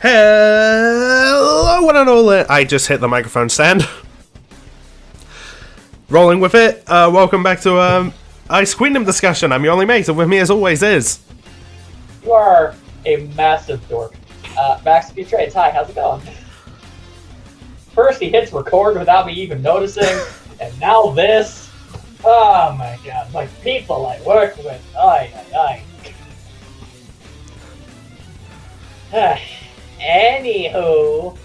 Hello, one and all. I just hit the microphone stand. Rolling with it. Welcome back to Ice Queendom discussion. I'm your only mate, and with me as always is... You are a massive dork. Max Trades, hi, how's it going? First he hits record without me even noticing, and now this. Oh my god, like people I work with. Anywho,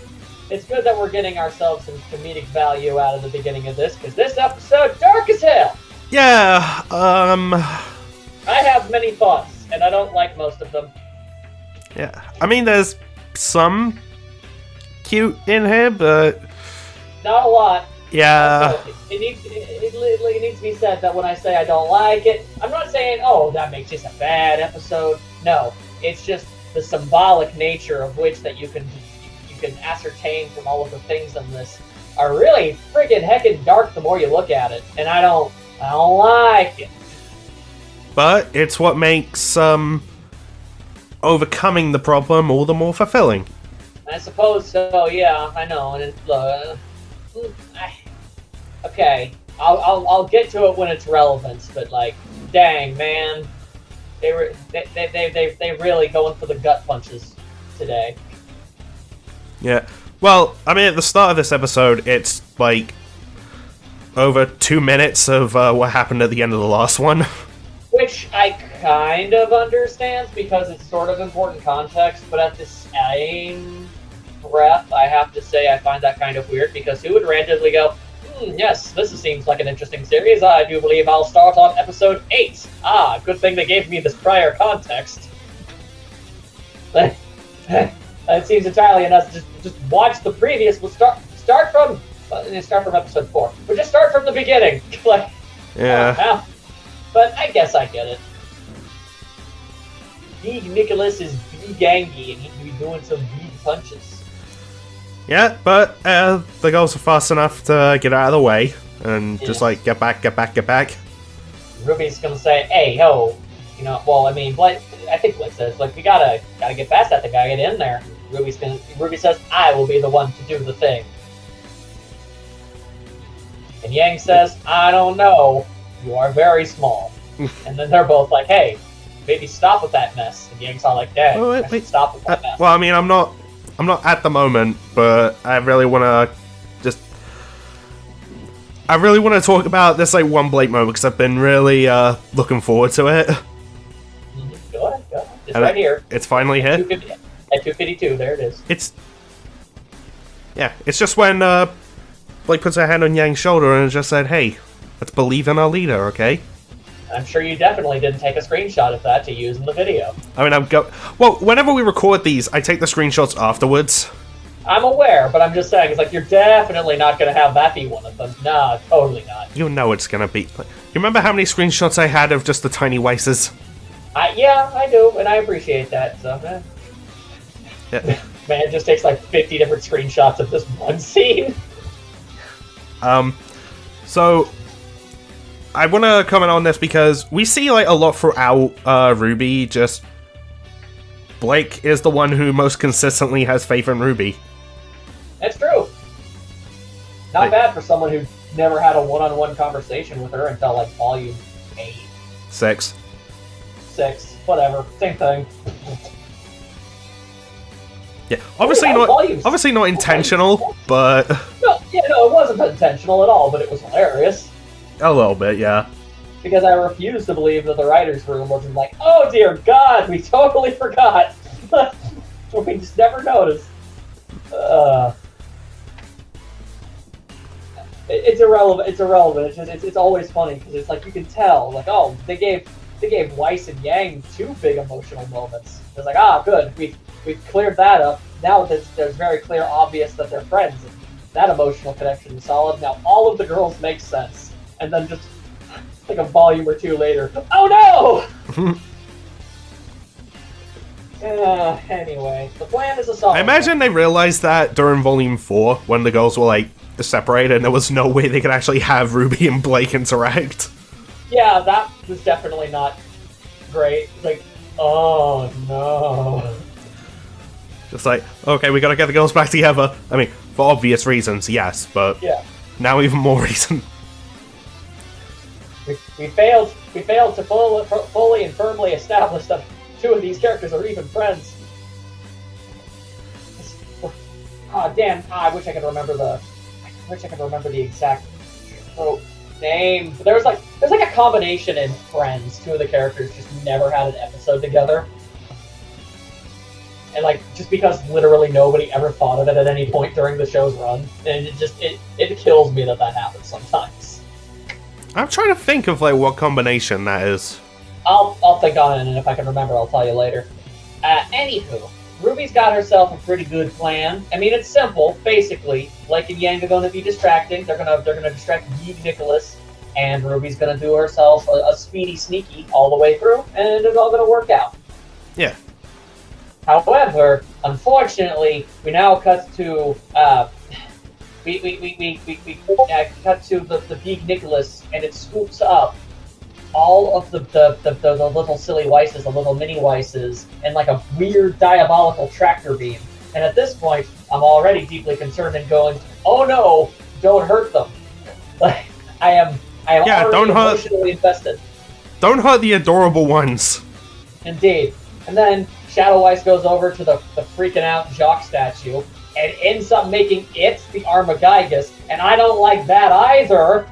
it's good that we're getting ourselves some comedic value out of the beginning of this, because this episode dark as hell. Yeah, I have many thoughts, and I don't like most of them. Yeah, I mean, there's some cute in here, but... Not a lot. Yeah. It needs to be said that when I say I don't like it, I'm not saying, oh, that makes this a bad episode. No, it's just the symbolic nature of which that you can ascertain from all of the things in this are really friggin' heckin' dark the more you look at it, and I don't like it. But it's what makes overcoming the problem all the more fulfilling. I suppose so. Yeah, I know. And okay, I'll get to it when it's relevant. But like, dang man, they really going for the gut punches today. Yeah. Well, I mean, at the start of this episode, it's like over 2 minutes of what happened at the end of the last one. Which I kind of understand because it's sort of important context, but at the same breath, I have to say I find that kind of weird because who would randomly go, yes, this seems like an interesting series. I do believe I'll start on episode 8. Ah, good thing they gave me this prior context. It seems entirely enough to just watch the previous. We'll start from episode 4. We'll just start from the beginning. Like, yeah. But I guess I get it. Big Nicholas is big gangy and he can be doing some big punches. Yeah, but the girls are fast enough to get out of the way and just like get back. Ruby's gonna say, "Hey, ho," Well, I mean, I think Blake says, like, we gotta get past that. They gotta get in there. Ruby says, "I will be the one to do the thing." And Yang says, "I don't know. You are very small." And then they're both like, "Hey, maybe stop with that mess." And Yang's all like, "Dad, wait. Stop with that mess." Well, I mean, I'm not at the moment, but I really want to talk about this like one Blake moment because I've been really looking forward to it. Go ahead. It's right here. It's finally here. At 2:52, there it is. It's just when Blake puts her hand on Yang's shoulder and just said, "Hey, let's believe in our leader, okay?" I'm sure you definitely didn't take a screenshot of that to use in the video. I mean, whenever we record these, I take the screenshots afterwards. I'm aware, but I'm just saying, it's like, you're definitely not going to have that be one of them. Nah, totally not. You know it's going to be. You remember how many screenshots I had of just the tiny Weisses? Yeah, I do, and I appreciate that, so, Yeah. Man, it just takes like 50 different screenshots of this one scene. So I want to comment on this because we see like a lot throughout RWBY. Just Blake is the one who most consistently has faith in RWBY. That's true. Not bad for someone who never had a one-on-one conversation with her until like volume 8. 6, whatever, same thing. Yeah, obviously not intentional, but no, it wasn't intentional at all, but it was hilarious. A little bit, yeah. Because I refuse to believe that the writer's room wasn't like, oh dear God, we totally forgot. We just never noticed. It's irrelevant. It's always funny because it's like you can tell, like, oh, they gave Weiss and Yang 2 big emotional moments. It's like, good, we've cleared that up. Now there's very clear, obvious that they're friends. And that emotional connection is solid. Now all of the girls make sense. And then just like a volume or 2 later, oh no! Anyway, the plan is a solid. I imagine they realized that during Volume 4 when the girls were like separated and there was no way they could actually have Ruby and Blake interact. Yeah, that was definitely not great. Like, oh no. Just like, okay, we gotta get the girls back together. I mean, for obvious reasons, yes, but Yeah. now even more reason. We failed to fully and firmly establish that two of these characters are even friends. Oh damn! I wish I could remember the exact name. But there's like a combination in Friends. Two of the characters just never had an episode together, and like just because literally nobody ever thought of it at any point during the show's run, and it kills me that happens sometimes. I'm trying to think of like what combination that is. I'll think on it, and if I can remember, I'll tell you later. Anywho, Ruby's got herself a pretty good plan. I mean, it's simple. Basically, Blake and Yang are going to be distracting. They're gonna distract Geek Nicholas, and Ruby's going to do herself a speedy sneaky all the way through, and it's all going to work out. Yeah. However, unfortunately, we now cut to we cut to the Geek Nicholas, and it scoops up all of the little silly Weisses, the little mini Weisses, and like a weird diabolical tractor beam. And at this point, I'm already deeply concerned and going, "Oh no, don't hurt them!" Like I am already emotionally invested. Don't hurt the adorable ones. Indeed. And then Shadow Weiss goes over to the freaking out Jacques statue and ends up making it the Armagigus, and I don't like that either.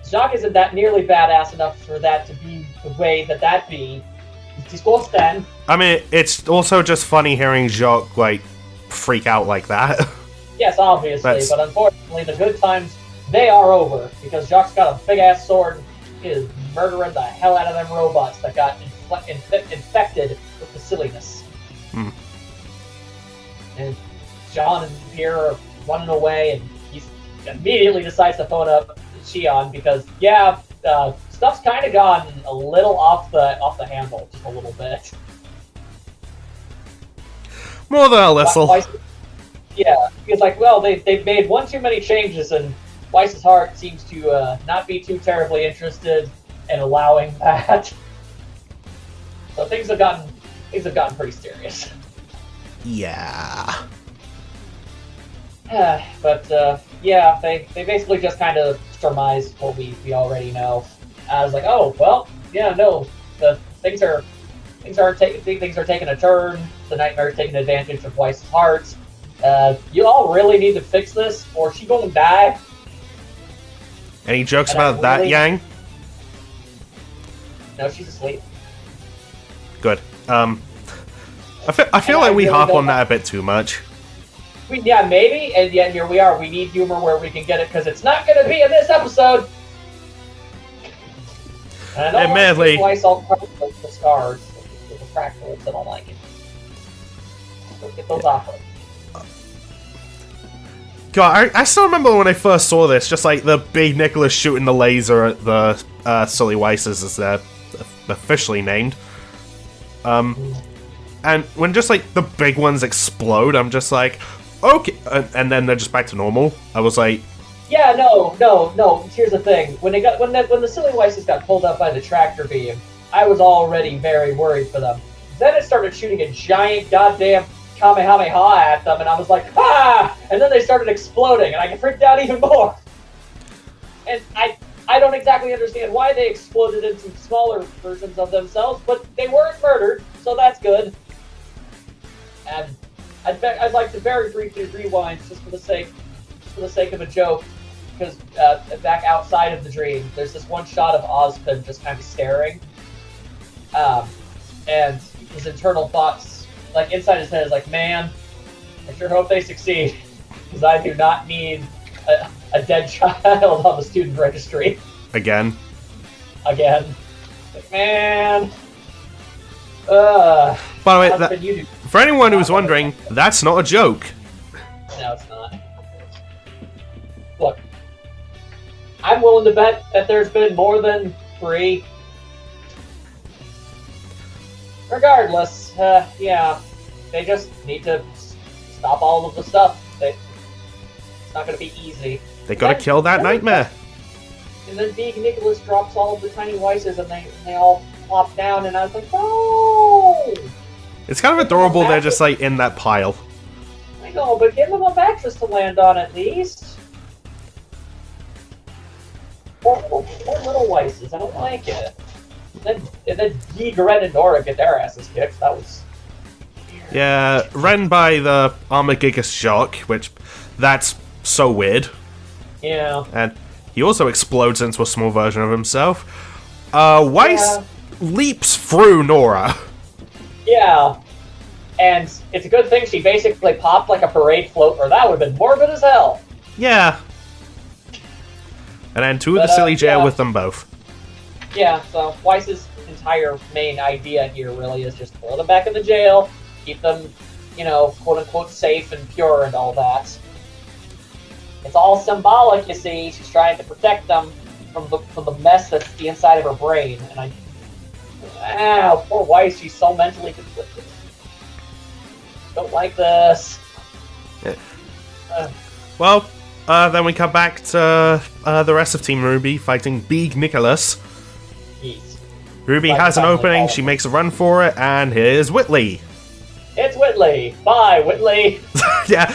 Jacques isn't that nearly badass enough for that to be the way that be. He's supposed to then. I mean, it's also just funny hearing Jacques, like, freak out like that. Yes, obviously, but unfortunately the good times, they are over, because Jacques got a big-ass sword. He is murdering the hell out of them robots that got infected with the silliness. Hmm. And John and Pierre are running away, and he immediately decides to phone up Shion because stuff's kind of gone a little off the handle, just a little bit. More than a little. Yeah, he's like, well, they've made one too many changes, and Weiss's heart seems to not be too terribly interested in allowing that. So things have gotten pretty serious. Yeah. But they basically just kind of surmised what we already know. I was like, oh well, yeah, no, the things are taking a turn. The Nightmare's taking advantage of Weiss's heart. You all really need to fix this, or she gonna die. Any jokes about that, Yang? No, she's asleep. Good. I feel like we hop on that a bit too much. Maybe, and yet here we are. We need humor where we can get it, because it's not going to be in this episode. And I don't Admittedly, like the scars, the fractals. I don't like it. Let's get those off of. God, I still remember when I first saw this, just like the big Nicholas shooting the laser at the Silly Weisses, as they're officially named. And when just like the big ones explode, I'm just like, okay, and then they're just back to normal. I was like, yeah, no. Here's the thing: when the Silly Weisses got pulled up by the tractor beam, I was already very worried for them. Then it started shooting a giant goddamn Kamehameha at them, and I was like, ah! And then they started exploding, and I freaked out even more. And I don't exactly understand why they exploded into smaller versions of themselves, but they weren't murdered, so that's good. And I'd like to very briefly rewind, just for the sake of a joke, because back outside of the dream, there's this one shot of Ozpin just kind of staring, and his internal thoughts, like inside his head, is like, man, I sure hope they succeed, because I do not need a dead child on the student registry. Again. Like, man. By the way, for anyone who's wondering, that's not a joke. No, it's not. Look, I'm willing to bet that there's been more than 3. Regardless, they just need to stop all of the stuff. It's not going to be easy. They gotta kill that nightmare. And then Big Nicholas drops all of the tiny Weisses, and they all plop down, and I was like, no! It's kind of adorable they're just, like, in that pile. I know, but give them a mattress to land on at least. Poor little Weisses, I don't like it. And then Geeg, Ren, and Nora get their asses kicked. That was... Yeah, Ren by the Armor Gigas Shock, which, that's so weird. Yeah. And he also explodes into a small version of himself. Weiss leaps through Nora. Yeah. And it's a good thing she basically popped like a parade float, or that would have been morbid as hell. Yeah. And then to the silly jail with them both. Yeah, so Weiss's entire main idea here really is just throw them back in the jail, keep them, you know, quote-unquote safe and pure and all that. It's all symbolic, you see. She's trying to protect them from the mess that's the inside of her brain. And poor Weiss, she's so mentally conflicted. Don't like this. Yeah. Well, then we come back to the rest of Team RWBY fighting Big Nicholas. Jeez. RWBY has an opening, she makes a run for it, and here's Whitley. It's Whitley. Bye, Whitley. Yeah.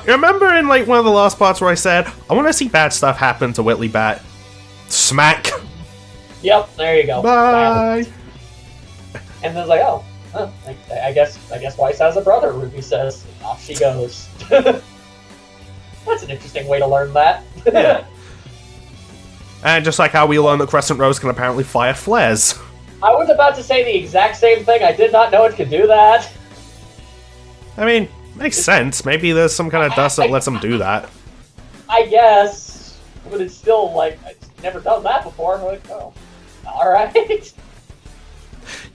Remember in like one of the last parts where I said, I want to see bad stuff happen to Whitley Bat? Smack. Yep, there you go. Bye. And then it's like, oh, I guess Weiss has a brother, RWBY says. Off she goes. That's an interesting way to learn that. Yeah. And just like how we learned that Crescent Rose can apparently fire flares. I was about to say the exact same thing. I did not know it could do that. I mean, makes sense. Maybe there's some kind of dust that lets them do that. I guess. But it's still like, I've never done that before. I'm like, oh, alright.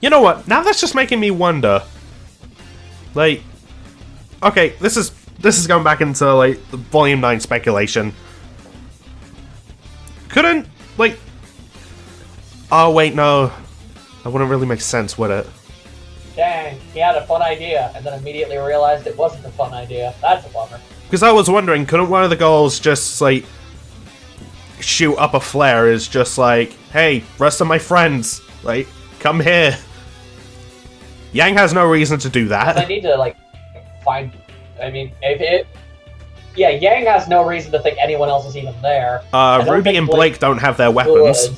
You know what? Now that's just making me wonder. Like, okay, this is going back into like Volume 9 speculation. Couldn't, like... Oh, wait, no. That wouldn't really make sense, would it? Dang, he had a fun idea, and then immediately realized it wasn't a fun idea. That's a bummer. Because I was wondering, couldn't one of the girls just, like, shoot up a flare as just like, hey, rest of my friends, like, come here. Yang has no reason to do that. I need to, like, find... I mean, if it... Yeah, Yang has no reason to think anyone else is even there. RWBY and Blake don't have their weapons. Would.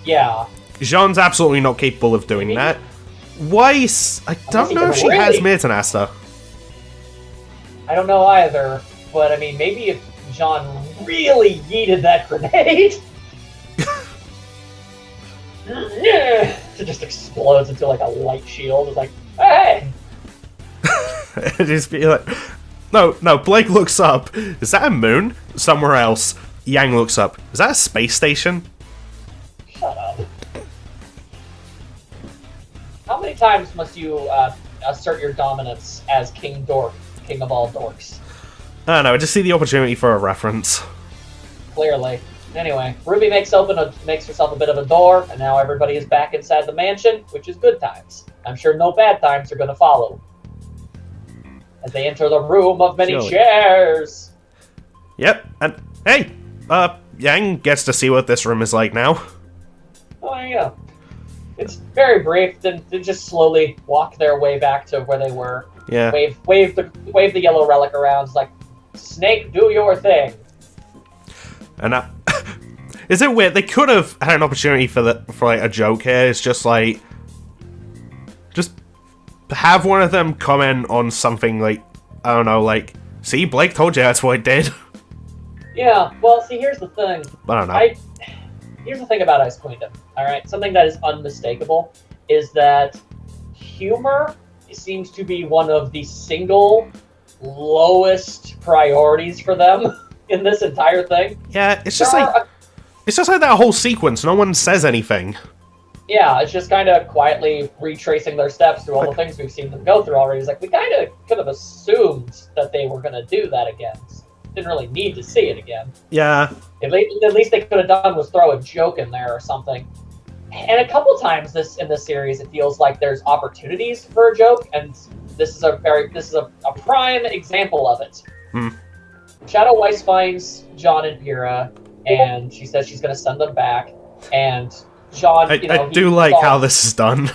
Yeah. Jean's absolutely not capable of doing that. Weiss, I don't know if she has Mirtanasta. I don't know either, but I mean, maybe if Jean really yeeted that grenade... Yeah, it just explodes into like a light shield. It's like, hey! Just be like... No, Blake looks up. Is that a moon? Somewhere else. Yang looks up. Is that a space station? Shut up. How many times must you assert your dominance as King Dork, King of all dorks? I don't know, I just see the opportunity for a reference. Clearly. Anyway, RWBY makes herself a bit of a door, and now everybody is back inside the mansion, which is good times. I'm sure no bad times are going to follow. As they enter the room of many chairs. Yep, and hey, Yang gets to see what this room is like now. Oh, there you go. It's very brief. Then just slowly walk their way back to where they were. Yeah. Wave the yellow relic around. It's like, Snake, do your thing. And is it weird? They could have had an opportunity for like a joke here. It's just like, just have one of them comment on something like, I don't know, like, see, Blake told you that's what it did. Yeah. Well, see, here's the thing. I don't know. Here's the thing about Ice Queendom. All right, something that is unmistakable is that humor seems to be one of the single lowest priorities for them in this entire thing. Yeah, it's just like that whole sequence. No one says anything. Yeah, it's just kind of quietly retracing their steps through all the things we've seen them go through already. It's like, we kind of could have assumed that they were going to do that again. Didn't really need to see it again. Yeah. At least they could have done was throw a joke in there or something. And a couple times in this series, it feels like there's opportunities for a joke, and this is a prime example of it. Shadow Weiss finds John and Pyrrha, and she says she's going to send them back. And John, I do like how this is done.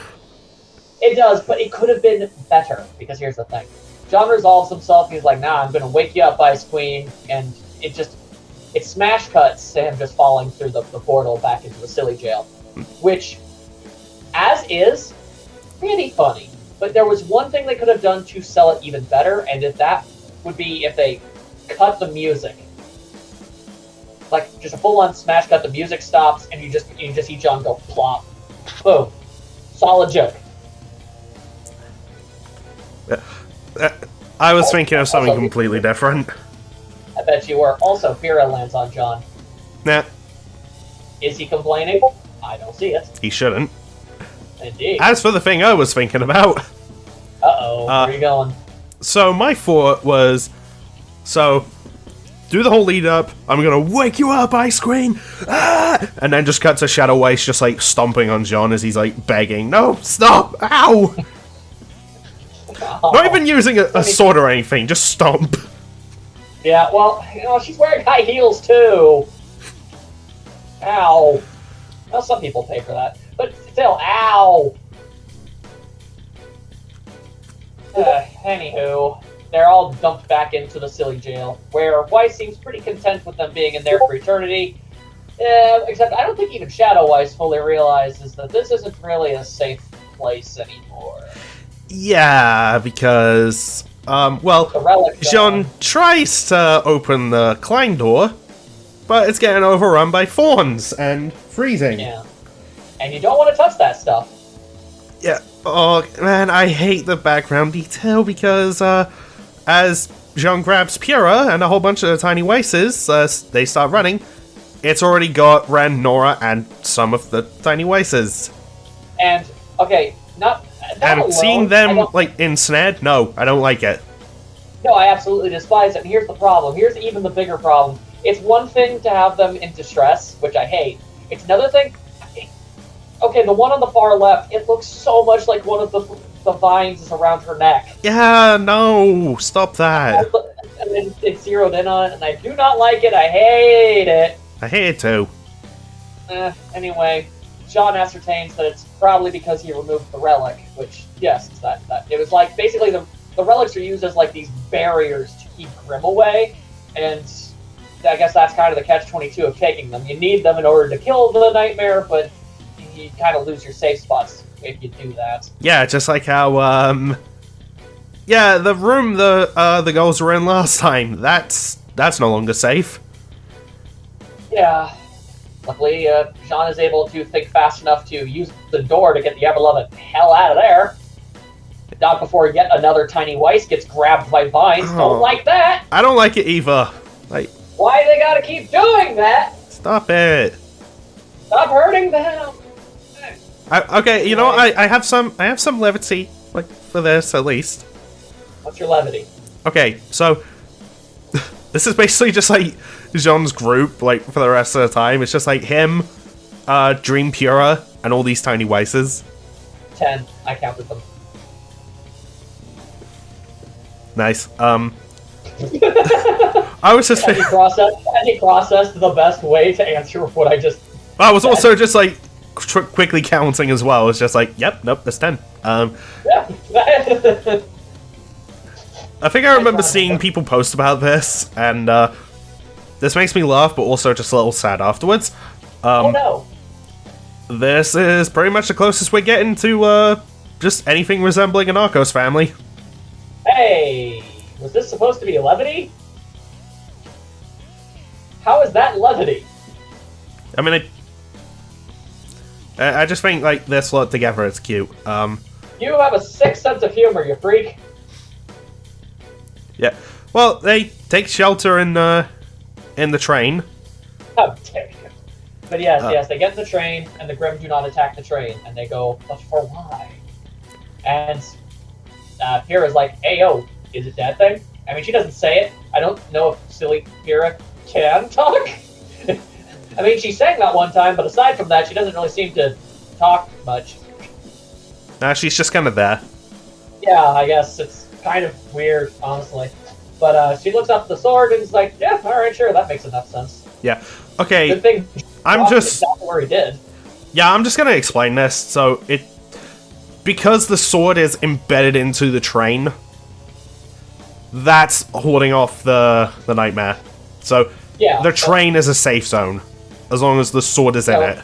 It does, but it could have been better, because here's the thing. John resolves himself, he's like, nah, I'm gonna wake you up, Ice Queen, and it smash cuts to him just falling through the portal back into the silly jail. Which, as is, pretty funny. But there was one thing they could have done to sell it even better, and that would be if they cut the music. Like, just a full-on smash cut, the music stops, and you just see John go plop. Boom. Solid joke. I was thinking of something completely different. I bet you were. Also, Pyrrha lands on John. Nah. Is he complaining? I don't see it. He shouldn't. Indeed. As for the thing I was thinking about... Uh-oh, where are you going? So, my thought was... So, do the whole lead-up, I'm gonna wake you up, Ice Queen! Ah! And then just cut to Shadow Waste just, like, stomping on John as he's, like, begging, no, stop! Ow! Not even using a sword or anything, just stomp. Yeah, well, she's wearing high heels, too. Ow. Well, some people pay for that. But still, ow! Anywho, they're all dumped back into the silly jail, where Weiss seems pretty content with them being in there for eternity. Except I don't think even Shadow Weiss fully realizes that this isn't really a safe place anymore. Yeah, because, well, Jean tries to open the Klein door, but it's getting overrun by thorns and freezing. Yeah. And you don't want to touch that stuff. Yeah. Oh, man, I hate the background detail because, as Jean grabs Pyrrha and a whole bunch of the tiny Waces, they start running, it's already got Ren, Nora, and some of the tiny Waces. And, okay, not... And alone, seeing them, like, ensnared? No, I don't like it. No, I absolutely despise it. And here's the problem. Here's even the bigger problem. It's one thing to have them in distress, which I hate. It's another thing... Okay, the one on the far left, it looks so much like one of the vines is around her neck. Yeah, no, stop that. And then it's zeroed in on it, and I do not like it. I hate it. I hate it too. Anyway, John ascertains that it's probably because he removed the relic, which, yes, it's that. It was like, basically, the relics are used as, like, these barriers to keep Grimm away, and I guess that's kind of the catch-22 of taking them. You need them in order to kill the Nightmare, but you kind of lose your safe spots if you do that. Yeah, just like how, yeah, the room the girls were in last time, that's no longer safe. Yeah. Luckily, Jean is able to think fast enough to use the door to get the ever-loved hell out of there. Not before yet another tiny Weiss gets grabbed by vines. Oh. Don't like that! I don't like it either. Like, why they gotta keep doing that? Stop it. Stop hurting them. Okay, you know, I have some levity, like, for this, at least. What's your levity? Okay, so, this is basically just, like, Jean's group, like, for the rest of the time. It's just, like, him, Dream Pura, and all these tiny Weisses. 10. I counted them. Nice. I was just... Has he processed the best way to answer what I just... I was also just, like... quickly counting as well. It's just like, yep, nope, that's 10. Yeah. I think I remember seeing people post about this, and this makes me laugh, but also just a little sad afterwards. Oh no! This is pretty much the closest we're getting to just anything resembling an Arcos family. Hey, was this supposed to be levity? How is that levity? I mean, I just think, like, this lot together is cute. You have a sick sense of humor, you freak. Yeah. Well, they take shelter in the train. How dare you. But yes, they get in the train, and the Grimm do not attack the train, and they go, but for why? And Pyrrha's like, hey, yo, is it that thing? I mean, she doesn't say it. I don't know if silly Pyrrha can talk. I mean, she sang that one time, but aside from that, she doesn't really seem to talk much. Nah, she's just kind of there. Yeah, I guess it's kind of weird, honestly. But she looks up at the sword and is like, yeah, alright, sure, that makes enough sense. Yeah. Okay. Good thing I'm just... exactly where he did. Yeah, I'm just gonna explain this. So, because the sword is embedded into the train, that's holding off the nightmare. So Yeah. the train is a safe zone, as long as the sword is in it.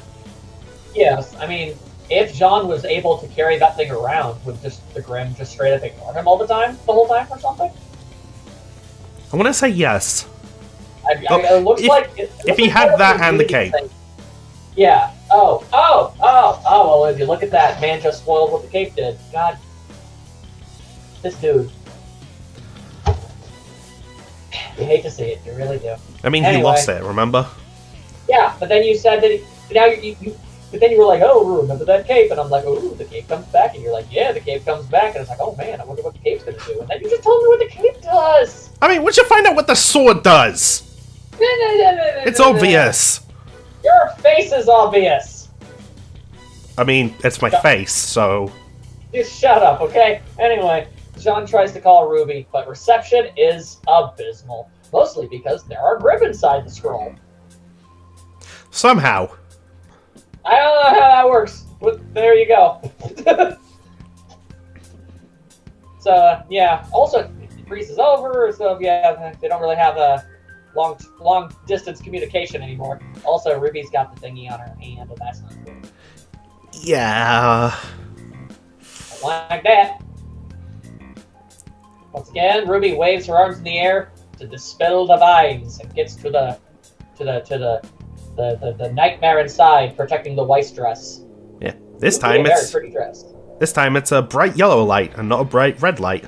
Yes, I mean, if Jean was able to carry that thing around, would just the Grim just straight up ignore him all the whole time, or something? I want to say yes. I mean, it looks like if he had that and the cape. Yeah. Well, if you look at that, man just spoiled what the cape did. God, this dude. You hate to see it, you really do. I mean, anyway, he lost it, remember? Yeah, but then you said that but then you were like, oh, remember that cape? And I'm like, oh, the cape comes back. And you're like, yeah, the cape comes back. And it's like, oh man, I wonder what the cape's gonna do. And then you just told me what the cape does. I mean, once you find out what the sword does, it's obvious. Your face is obvious. I mean, it's my face, so... Just shut up, okay? Anyway, Jean tries to call Ruby, but reception is abysmal. Mostly because there are Grim inside the scroll. Somehow. I don't know how that works, but there you go. So, yeah. Also, Freeze is over, so yeah, they don't really have a long distance communication anymore. Also, Ruby's got the thingy on her hand, and that's not good. Yeah. Like that. Once again, Ruby waves her arms in the air to dispel the vines and gets to the nightmare inside, protecting the Weiss dress. Yeah. This time it's very pretty dress. This time it's a bright yellow light and not a bright red light.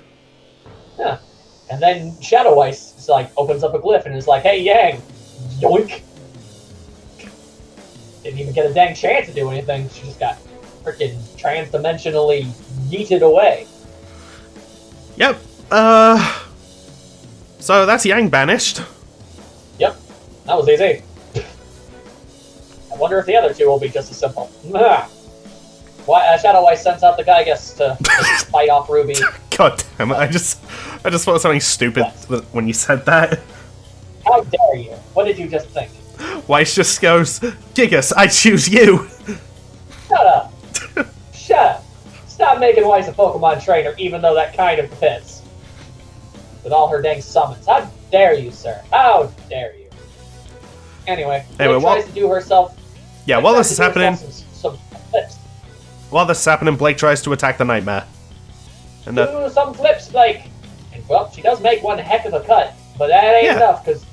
Yeah. And then Shadow Weiss is like opens up a glyph and is like, "Hey Yang, yoink!" Didn't even get a dang chance to do anything. She just got freaking trans-dimensionally yeeted away. Yep. So that's Yang banished. Yep. That was easy. I wonder if the other two will be just as simple. Shadow Weiss sends out the Gygus to fight off Ruby. God damn it! I just thought something stupid when you said that. How dare you? What did you just think? Weiss just goes, Gigas, I choose you! Shut up! Shut up! Stop making Weiss a Pokemon trainer, even though that kind of fits. With all her dang summons. How dare you, sir? How dare you? Anyway, Blake tries to do herself... Yeah, while this is happening... Some flips. While this is happening, Blake tries to attack the Nightmare. And do some flips, Blake! And, well, she does make one heck of a cut, but that ain't enough, because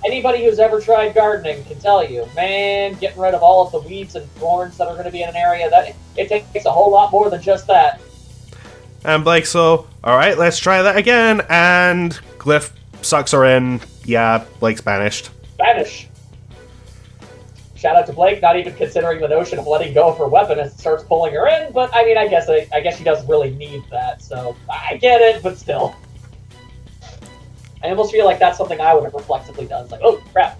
anybody who's ever tried gardening can tell you, man, getting rid of all of the weeds and thorns that are going to be in an area, that it takes a whole lot more than just that. And Blake's so, alright, let's try that again, and Glyph sucks her in. Yeah, Blake's banished. Banish! Shout out to Blake, not even considering the notion of letting go of her weapon as it starts pulling her in, but I mean, I guess she doesn't really need that, so I get it, but still. I almost feel like that's something I would have reflexively done. It's like, oh, crap.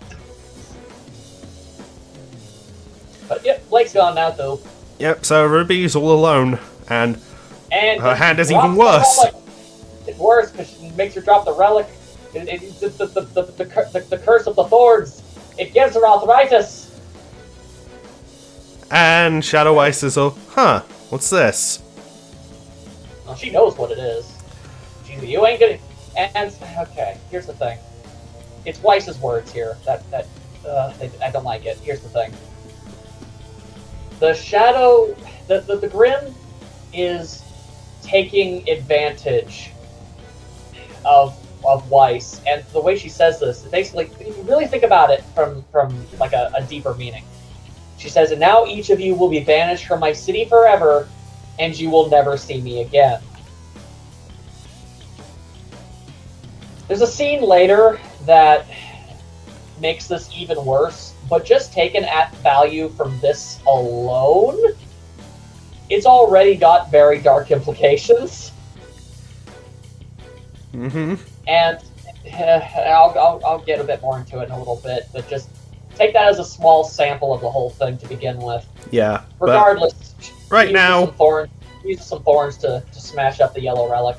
But yep, Blake's gone now, though. Yep, so Ruby's all alone, and her hand is even worse. It's worse because it makes her drop the relic. The curse of the thorns. It gives her arthritis. And Shadow Weiss is all, huh, what's this? Well, she knows what it is. You ain't gonna... And, okay, here's the thing. It's Weiss's words here. I don't like it. Here's the thing. The Shadow... The Grim is taking advantage of Weiss. And the way she says this, basically, if you really think about it from like a deeper meaning. She says, and now each of you will be banished from my city forever, and you will never see me again. There's a scene later that makes this even worse, but just taken at value from this alone, it's already got very dark implications. Mm-hmm. And I'll get a bit more into it in a little bit, but just take that as a small sample of the whole thing to begin with. Yeah. Regardless, right now, use some thorns to smash up the yellow relic.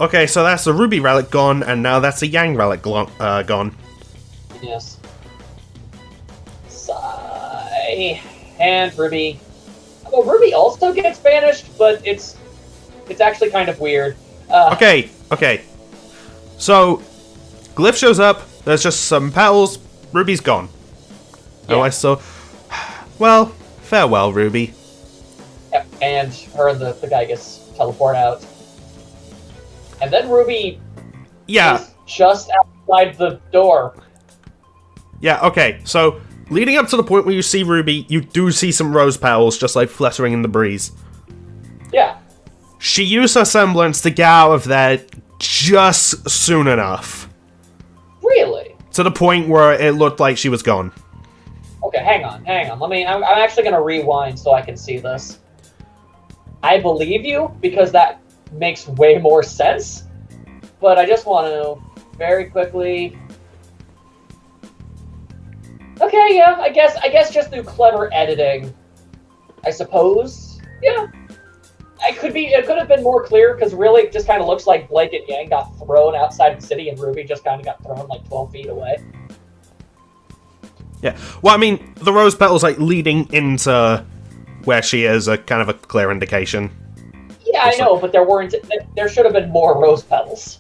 Okay, so that's the Ruby relic gone, and now that's the Yang relic gone. Yes. Sigh. And Ruby. I'm Well, Ruby also gets banished, but it's actually kind of weird. Okay. So, Glyph shows up. There's just some petals. Ruby's gone. Yeah. Oh, I saw. Well, farewell, Ruby. Yep, and her and the guy gets teleported out. And then Ruby is just outside the door. Yeah, okay. So, leading up to the point where you see Ruby, you do see some rose petals just like fluttering in the breeze. Yeah. She used her semblance to get out of there just soon enough. Really? To the point where it looked like she was gone. Okay, hang on. I'm actually gonna rewind so I can see this. I believe you, because that makes way more sense. But I just want to very quickly. Okay, yeah, I guess just through clever editing, I suppose. Yeah. It could have been more clear, because really it just kind of looks like Blake and Yang got thrown outside the city and Ruby just kind of got thrown like 12 feet away. Yeah. Well, I mean, the rose petals like leading into where she is are kind of a clear indication. Yeah, I know, but there should have been more rose petals.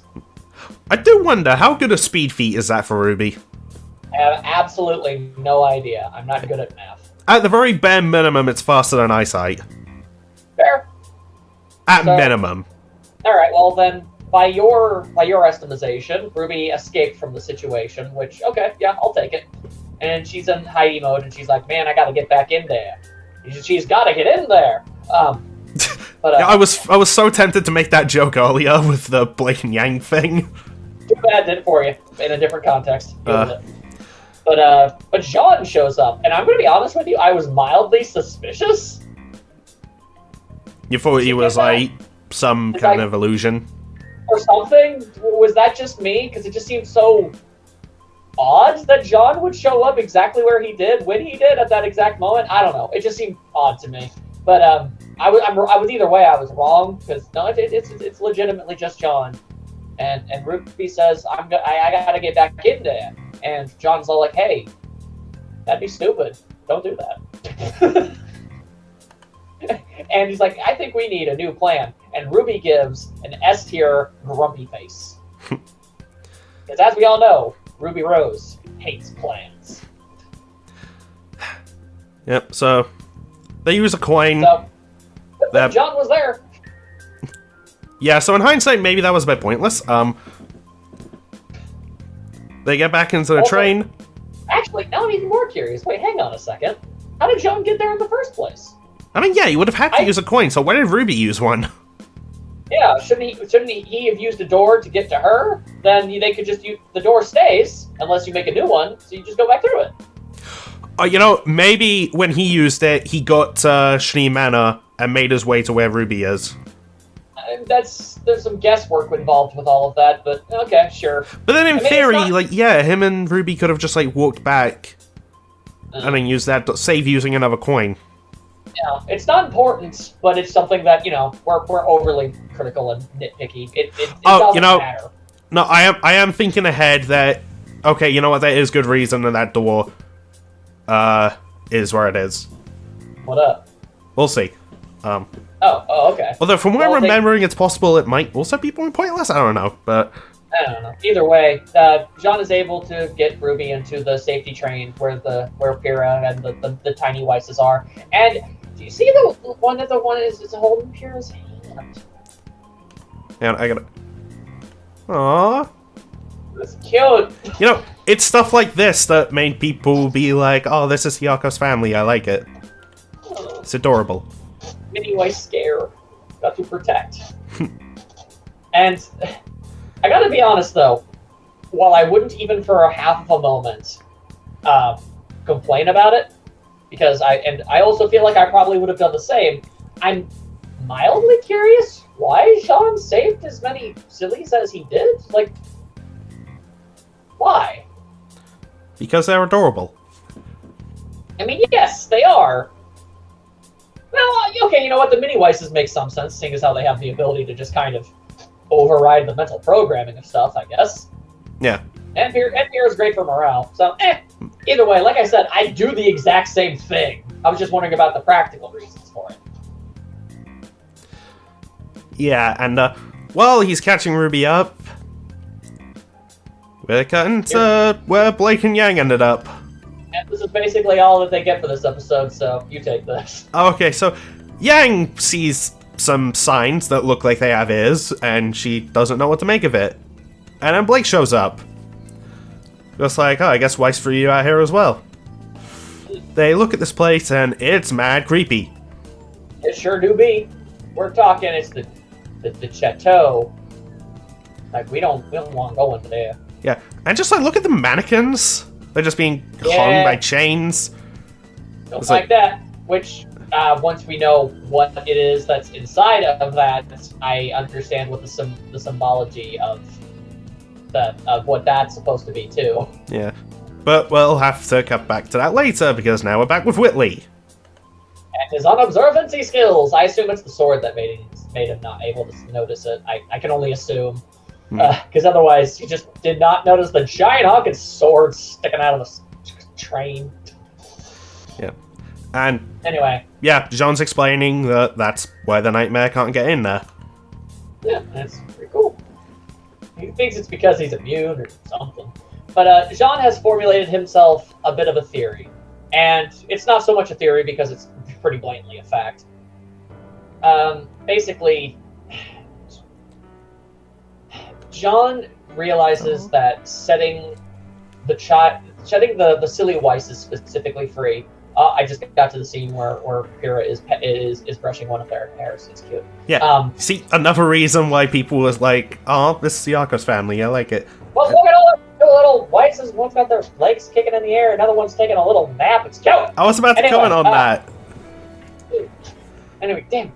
I do wonder, how good a speed feat is that for Ruby? I have absolutely no idea. I'm not good at math. At the very bare minimum, it's faster than eyesight. Fair. At minimum. Alright, well then, by your estimation, Ruby escaped from the situation, which, okay, yeah, I'll take it. And she's in Heidi mode, and she's like, man, I gotta get back in there. She's gotta get in there! But, yeah, I was so tempted to make that joke earlier with the Blake and Yang thing. Too bad I did it for you, in a different context. But Jean shows up, and I'm gonna be honest with you, I was mildly suspicious. You thought he was like some kind of illusion? Or something? Was that just me? Because it just seemed so odd that John would show up exactly where he did, when he did, at that exact moment. I don't know. It just seemed odd to me. But I was either way, I was wrong, because no, it's legitimately just John. And Ruby says, I gotta get back in there. And John's all like, hey, that'd be stupid. Don't do that. And he's like, I think we need a new plan. And Ruby gives an S-tier grumpy face. Because as we all know, Ruby Rose hates plans. Yep, so they use a coin. So, John was there. Yeah, so in hindsight, maybe that was a bit pointless. They get back into the train. Actually, now I'm even more curious. Wait, hang on a second. How did John get there in the first place? I mean, yeah, he would have had to use a coin, so why did Ruby use one? Yeah, shouldn't he have used a door to get to her? Then they could just use the door stays unless you make a new one, so you just go back through it. You know, maybe when he used it, he got Shnee Manor and made his way to where Ruby is. There's some guesswork involved with all of that, but okay, sure. But then in theory, him and Ruby could have just walked back and then used that to save using another coin. Yeah, it's not important, but it's something that, we're overly critical and nitpicky. It doesn't matter. No, I am thinking ahead that, okay, you know what, there is good reason that that door is where it is. What up? We'll see. Oh, okay. Although from what I'm remembering, it's possible it might also be more pointless. I don't know, but I don't know. Either way, John is able to get Ruby into the safety train where Pyrrha and the tiny Weisses are. And do you see the one is holding Pyrrha's hand? And I gotta. Aww. That's cute. You know, it's stuff like this that made people be like, "Oh, this is Hyako's family. I like it. It's adorable." Mini Weiss scare. Got to protect. And I gotta be honest though, while I wouldn't even for a half of a moment complain about it, because I also feel like I probably would have done the same, I'm mildly curious why Sean saved as many sillies as he did. Like, why? Because they're adorable. I mean, yes, they are. Well, okay, you know what? The mini Weisses make some sense, seeing as how they have the ability to just kind of override the mental programming of stuff, I guess. Yeah. And Pyrrha's great for morale. So, either way, like I said, I do the exact same thing. I was just wondering about the practical reasons for it. Yeah, and while he's catching Ruby up, we're cutting to where Blake and Yang ended up. And this is basically all that they get for this episode, so you take this. Okay, so Yang sees some signs that look like they have ears, and she doesn't know what to make of it. And then Blake shows up. Just like, oh, I guess Weiss threw you out here as well. They look at this place, and it's mad creepy. It sure do be. We're talking, it's the chateau. Like, we don't want to go into there. Yeah, and just like, look at the mannequins. They're just being hung by chains. Don't like that. Which, once we know what it is that's inside of that, I understand what the symbology of what that's supposed to be too. Yeah, but we'll have to cut back to that later because now we're back with Whitley. And his unobservancy skills. I assume it's the sword that made him not able to notice it. I can only assume. Because otherwise, he just did not notice the giant honking sword sticking out of the train. Yeah. And anyway. Yeah, Jean's explaining that that's why the nightmare can't get in there. Yeah, that's pretty cool. He thinks it's because he's immune or something. But Jean has formulated himself a bit of a theory. And it's not so much a theory because it's pretty blatantly a fact. Basically, Jean realizes that setting the silly Weisses specifically free. I just got to the scene where Pyrrha is brushing one of their hairs. It's cute. Yeah. See, another reason why people was like, "Oh, this is the Arcos family. I like it." Well, look at all the little Weisses. One's got their legs kicking in the air. Another one's taking a little nap. It's cute. I was about to comment on that. Anyway, damn.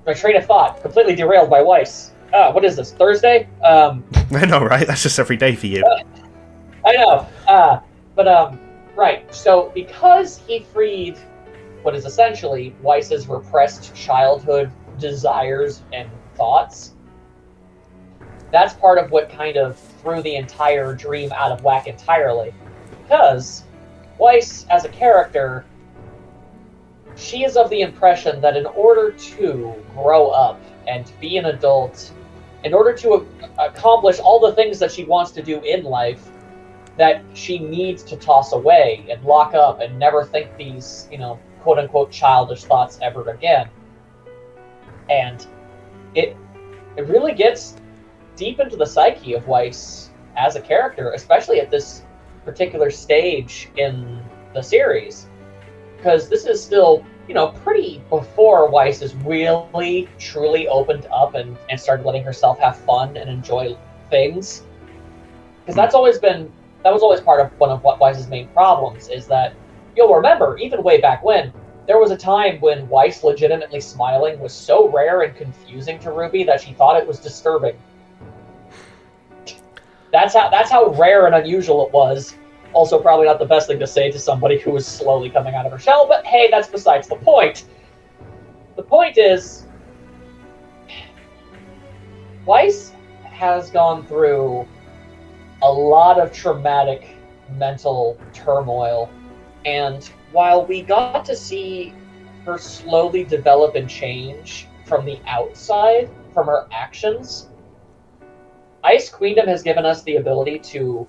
My train of thought completely derailed by Weiss. What is this, Thursday? I know, right? That's just every day for you. I know. Right. So, because he freed what is essentially Weiss's repressed childhood desires and thoughts, that's part of what kind of threw the entire dream out of whack entirely. Because Weiss, as a character, she is of the impression that in order to grow up and be an adult, in order to accomplish all the things that she wants to do in life, that she needs to toss away and lock up and never think these, quote-unquote childish thoughts ever again. And it really gets deep into the psyche of Weiss as a character, especially at this particular stage in the series. Because this is still, pretty before Weiss is really, truly opened up and started letting herself have fun and enjoy things. Because that was always part of one of Weiss's main problems, is that, you'll remember, even way back when, there was a time when Weiss legitimately smiling was so rare and confusing to Ruby that she thought it was disturbing. That's how rare and unusual it was. Also, probably not the best thing to say to somebody who was slowly coming out of her shell, but hey, that's besides the point. The point is, Weiss has gone through a lot of traumatic mental turmoil, and while we got to see her slowly develop and change from the outside, from her actions, Ice Queendom has given us the ability to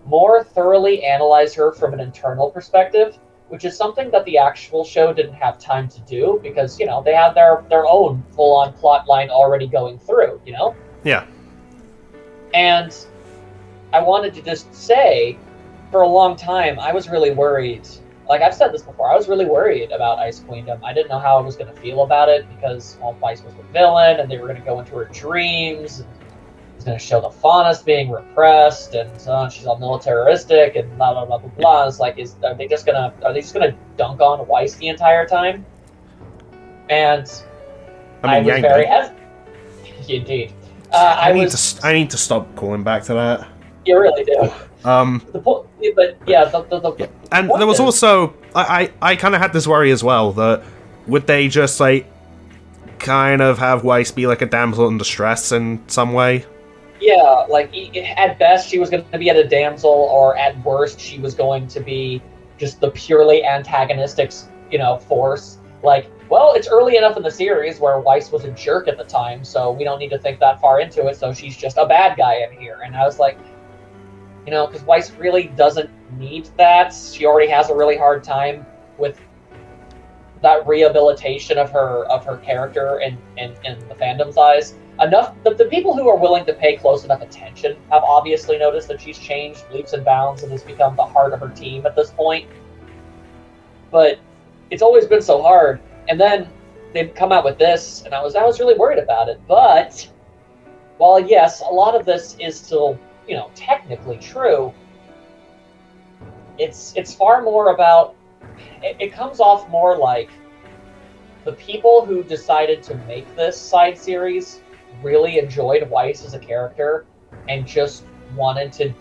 more thoroughly analyze her from an internal perspective, which is something that the actual show didn't have time to do because, they have their own full-on plot line already going through, Yeah. And I wanted to just say, for a long time, I was really worried. Like, I've said this before, I was really worried about Ice Queendom. I didn't know how I was going to feel about it because, Weiss was the villain, and they were going to go into her dreams, and it's going to show the Faunus being repressed, and she's all militaristic, and blah, blah, blah, blah, blah. It's like, are they just gonna dunk on Weiss the entire time? And I was very hesitant. Indeed. I need to stop calling back to that. You really do. And there was also I kind of had this worry as well that would they just kind of have Weiss be like a damsel in distress in some way? Yeah, at best she was going to be a damsel, or at worst she was going to be just the purely antagonistic, force. well, it's early enough in the series where Weiss was a jerk at the time, so we don't need to think that far into it, so she's just a bad guy in here. And I was like, you know, because Weiss really doesn't need that. She already has a really hard time with that rehabilitation of her character in the fandom's eyes. Enough the people who are willing to pay close enough attention have obviously noticed that she's changed leaps and bounds and has become the heart of her team at this point. But it's always been so hard. And then they've come out with this, and I was really worried about it. But while yes, a lot of this is still, you know, technically true, it's far more about it comes off more like the people who decided to make this side series really enjoyed Weiss as a character and just wanted to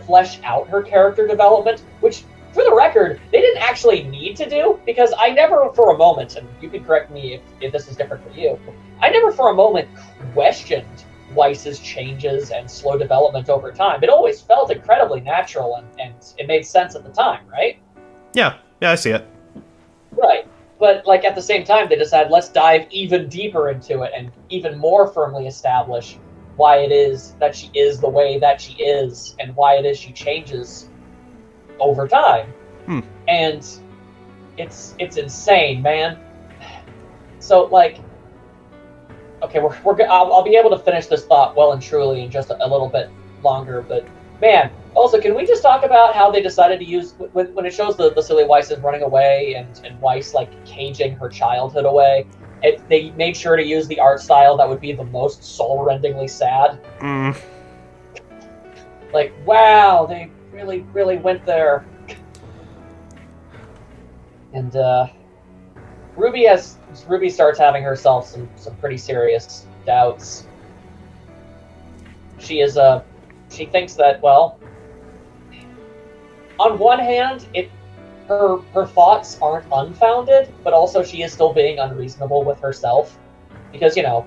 flesh out her character development, which, for the record, they didn't actually need to do, because I never for a moment, and you can correct me if this is different for you, I never for a moment questioned Weiss's changes and slow development over time. It always felt incredibly natural, and it made sense at the time, right? Yeah, I see it. Right. But, like, at the same time, they decided, let's dive even deeper into it and even more firmly establish why it is that she is the way that she is and why it is she changes over time. And it's insane, man. So, like, okay, I'll be able to finish this thought well and truly in just a little bit longer, but, man, also, can we just talk about how they decided to use, when it shows the silly Weiss is running away and Weiss, like, caging her childhood away, they made sure to use the art style that would be the most soul-rendingly sad. Like, wow, they really, really went there. And, Ruby starts having herself some pretty serious doubts. She thinks that, well, on one hand, her thoughts aren't unfounded, but also she is still being unreasonable with herself. Because, you know,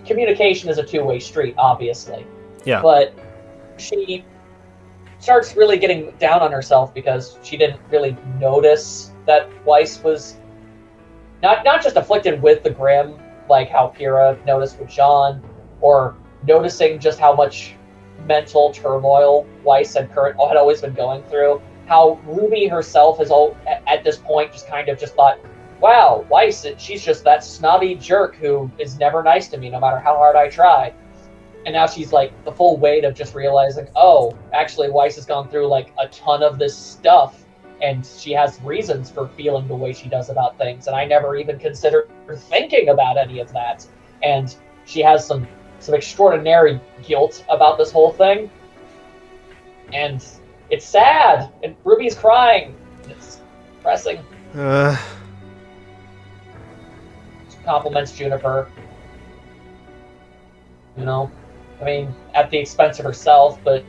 communication is a two-way street, obviously. Yeah. But she starts really getting down on herself because she didn't really notice that Weiss was not just afflicted with the Grim, like how Pyrrha noticed with Jean, or noticing just how much mental turmoil Weiss had always been going through. How Ruby herself has at this point just kind of just thought, wow, Weiss, she's just that snobby jerk who is never nice to me no matter how hard I try. And now she's like the full weight of just realizing, oh, actually Weiss has gone through like a ton of this stuff and she has reasons for feeling the way she does about things, and I never even considered thinking about any of that. And she has some extraordinary guilt about this whole thing. And it's sad, and Ruby's crying. It's depressing. She compliments Juniper. You know, I mean, at the expense of herself, but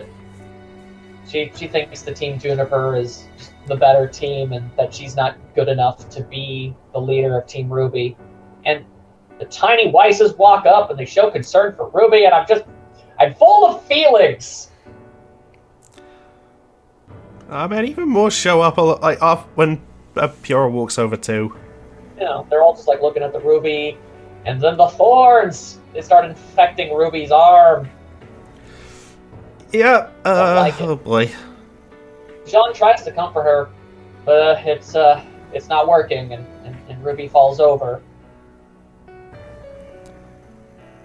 she thinks the Team Juniper is just the better team and that she's not good enough to be the leader of Team RWBY. And the tiny Weisses walk up and they show concern for RWBY, and I'm full of feelings. Man, even more show up like off when Pyrrha walks over too. You know, they're all just like looking at the RWBY, and then the thorns, they start infecting RWBY's arm. Yeah, like oh boy. Jean tries to comfort her, but it's not working, and RWBY falls over.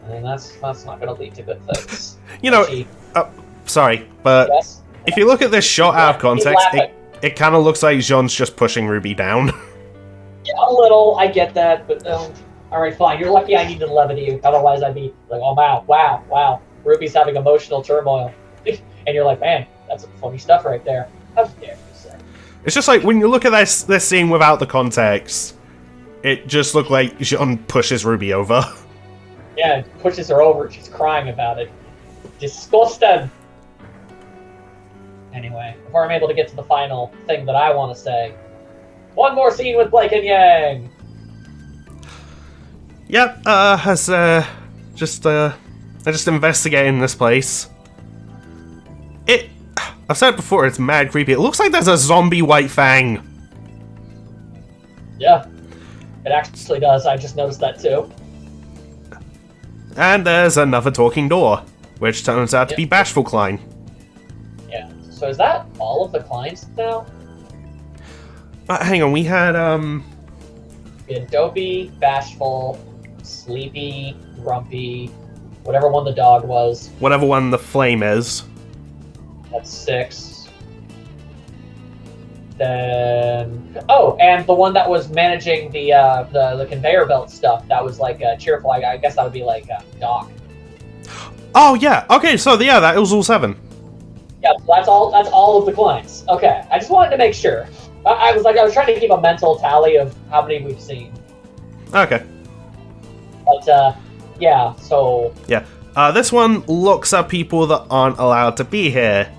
And that's not going to lead to good things. You know, sorry, but yes? if you look at this shot out of context, it kind of looks like Jean's just pushing RWBY down. Yeah, a little, I get that, but alright, fine. You're lucky I need to levity you, otherwise I'd be like, oh wow, RWBY's having emotional turmoil. And you're like, man, that's some funny stuff right there. How dare you say? It's just like, when you look at this scene without the context, it just looked like Jean pushes RWBY over. Yeah, it pushes her over, she's crying about it. Disgusting! Anyway, before I'm able to get to the final thing that I want to say, one more scene with Blake and Yang! Yep, just investigating this place. I've said it before, it's mad creepy. It looks like there's a zombie White Fang. Yeah. It actually does. I just noticed that too. And there's another talking door, which turns out to be Bashful Klein. Yeah. So is that all of the Kleins now? Hang on, we had Dopey, Bashful, Sleepy, Grumpy, whatever one the dog was. whatever one the flame is. That's 6. Then and the one that was managing the conveyor belt stuff. That was like cheerful. I guess that would be like Doc. Oh yeah. Okay, so yeah, that was all 7. Yeah, that's all of the clients. Okay, I just wanted to make sure. I was trying to keep a mental tally of how many we've seen. Okay. But yeah. So yeah. This one looks at people that aren't allowed to be here,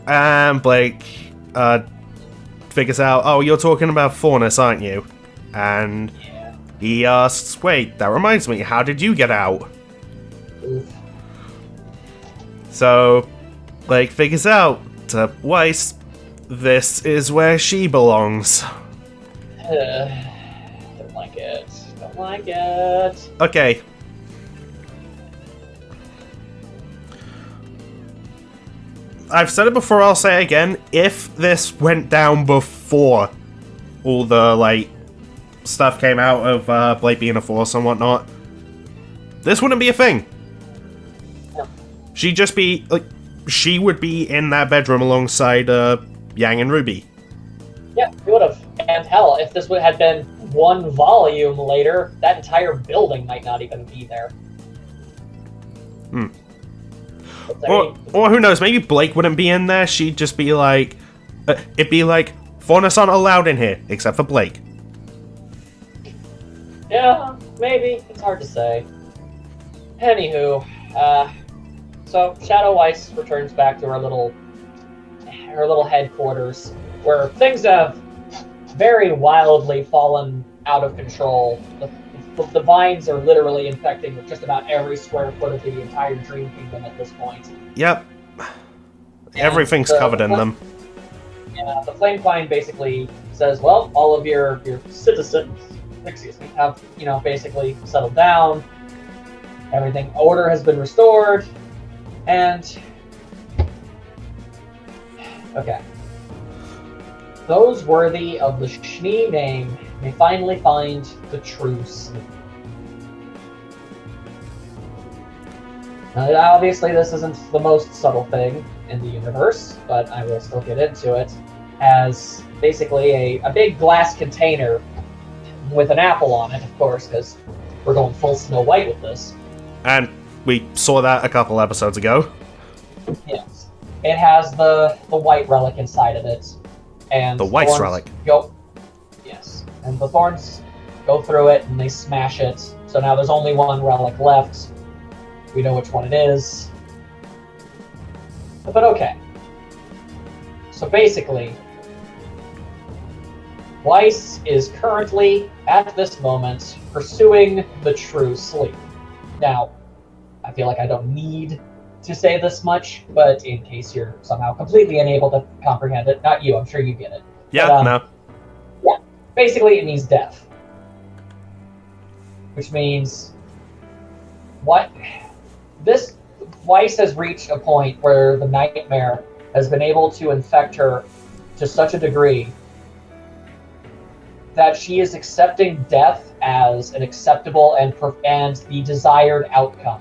and Blake figures out, oh, you're talking about Faunus, aren't you? And he asks, wait, that reminds me, how did you get out? Oof. So, Blake figures out, Weiss, this is where she belongs. Don't like it. Don't like it. Okay. I've said it before, I'll say it again. If this went down before all the, like, stuff came out of Blake being a force and whatnot, this wouldn't be a thing. No. She'd just be, like, she would be in that bedroom alongside Yang and Ruby. Yeah, we would have. And hell, if this had been one volume later, that entire building might not even be there. Hmm. Or who knows, maybe Blake wouldn't be in there, she'd just be like... it'd be like, Faunus aren't allowed in here, except for Blake. Yeah, maybe. It's hard to say. Anywho, so Shadow Weiss returns back to her little headquarters, where things have very wildly fallen out of control. The vines are literally infecting just about every square foot of the entire Dream Kingdom at this point. Yep. Everything's covered in them. Yeah, the Flame Vine basically says, well, all of your citizens, have, basically settled down. Order has been restored, and... Okay. Those worthy of the Schnee name may finally find the true sleep. Now, obviously, this isn't the most subtle thing in the universe, but I will still get into it, as basically a big glass container with an apple on it, of course, because we're going full Snow White with this. And we saw that a couple episodes ago. Yes. It has the white relic inside of it. And the Weiss relic. Yes. And the thorns go through it and they smash it. So now there's only one relic left. We know which one it is. But okay. So basically, Weiss is currently, at this moment, pursuing the true sleep. Now, I feel like I don't need to say this much, but in case you're somehow completely unable to comprehend it, not you, I'm sure you get it. Yeah, but, no. Yeah, basically it means death. Which means, this Weiss has reached a point where the nightmare has been able to infect her to such a degree that she is accepting death as an acceptable and the desired outcome.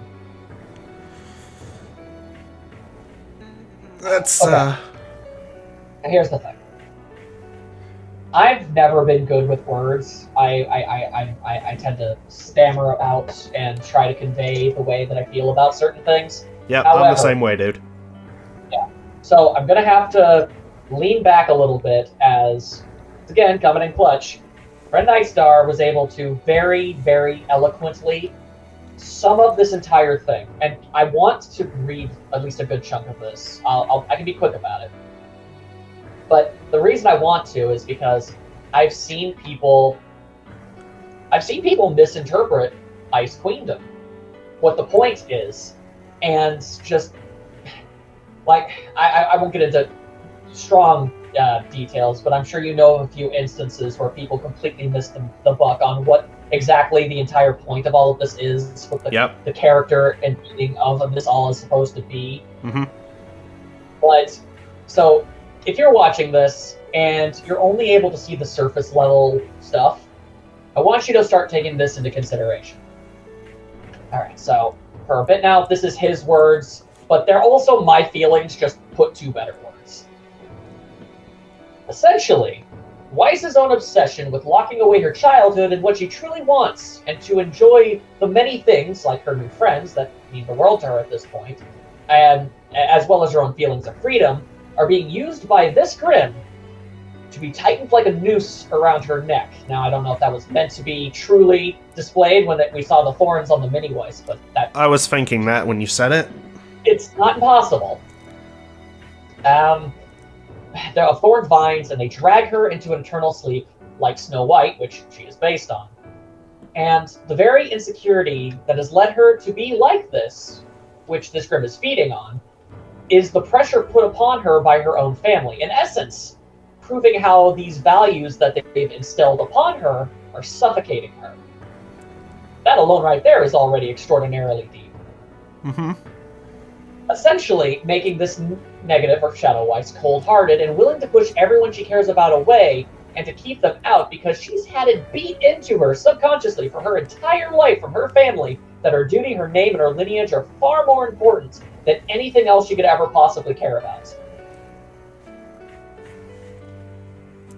That's, okay. Now here's the thing. I've never been good with words. I tend to stammer about and try to convey the way that I feel about certain things. Yeah, I'm the same way, dude. Yeah. So I'm going to have to lean back a little bit as, again, coming in clutch, Red Nightstar was able to very, very eloquently sum up this entire thing. And I want to read at least a good chunk of this. I can be quick about it. But the reason I want to is because I've seen people misinterpret Ice Queendom, what the point is, and just like I won't get into strong details, but I'm sure you know of a few instances where people completely missed the buck on what exactly the entire point of all of this is, what the character and meaning of this all is supposed to be. Mm-hmm. But, so, if you're watching this, and you're only able to see the surface level stuff, I want you to start taking this into consideration. Alright, so, for a bit now, this is his words, but they're also my feelings, just put to better words. Essentially, Weiss's own obsession with locking away her childhood and what she truly wants, and to enjoy the many things, like her new friends, that mean the world to her at this point, and as well as her own feelings of freedom, are being used by this Grimm to be tightened like a noose around her neck. Now, I don't know if that was meant to be truly displayed when we saw the thorns on the mini Weiss, but that... I was thinking that when you said it. It's not impossible. There are thorn vines, and they drag her into an eternal sleep, like Snow White, which she is based on. And the very insecurity that has led her to be like this, which this Grimm is feeding on, is the pressure put upon her by her own family. In essence, proving how these values that they've instilled upon her are suffocating her. That alone right there is already extraordinarily deep. Mm-hmm. Essentially, making this negative, or Shadow Weiss, cold-hearted and willing to push everyone she cares about away and to keep them out because she's had it beat into her subconsciously for her entire life from her family that her duty, her name, and her lineage are far more important than anything else she could ever possibly care about.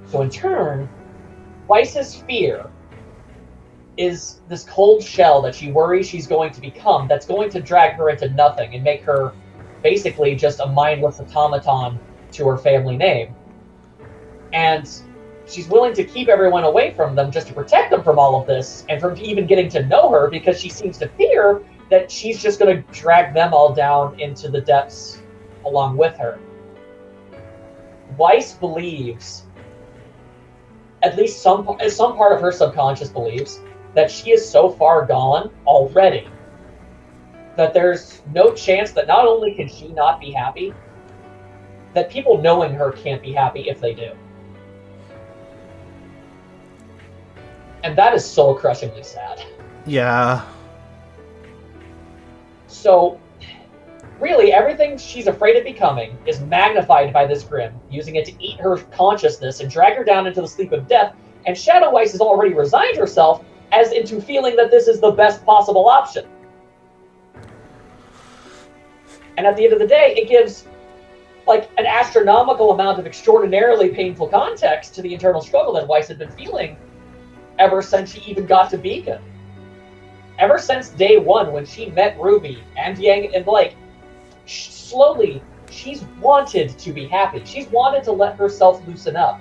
So in turn, Weiss's fear is this cold shell that she worries she's going to become that's going to drag her into nothing and make her basically just a mindless automaton to her family name. And she's willing to keep everyone away from them just to protect them from all of this and from even getting to know her because she seems to fear that she's just going to drag them all down into the depths along with her. Weiss believes, at least some part of her subconscious believes, that she is so far gone already that there's no chance that not only can she not be happy, that people knowing her can't be happy if they do. And that is soul-crushingly sad. Yeah. So, really, everything she's afraid of becoming is magnified by this Grimm, using it to eat her consciousness and drag her down into the sleep of death, and Shadow Weiss has already resigned herself as into feeling that this is the best possible option. And at the end of the day, it gives like an astronomical amount of extraordinarily painful context to the internal struggle that Weiss had been feeling ever since she even got to Beacon. Ever since day one when she met Ruby and Yang and Blake, slowly she's wanted to be happy. She's wanted to let herself loosen up,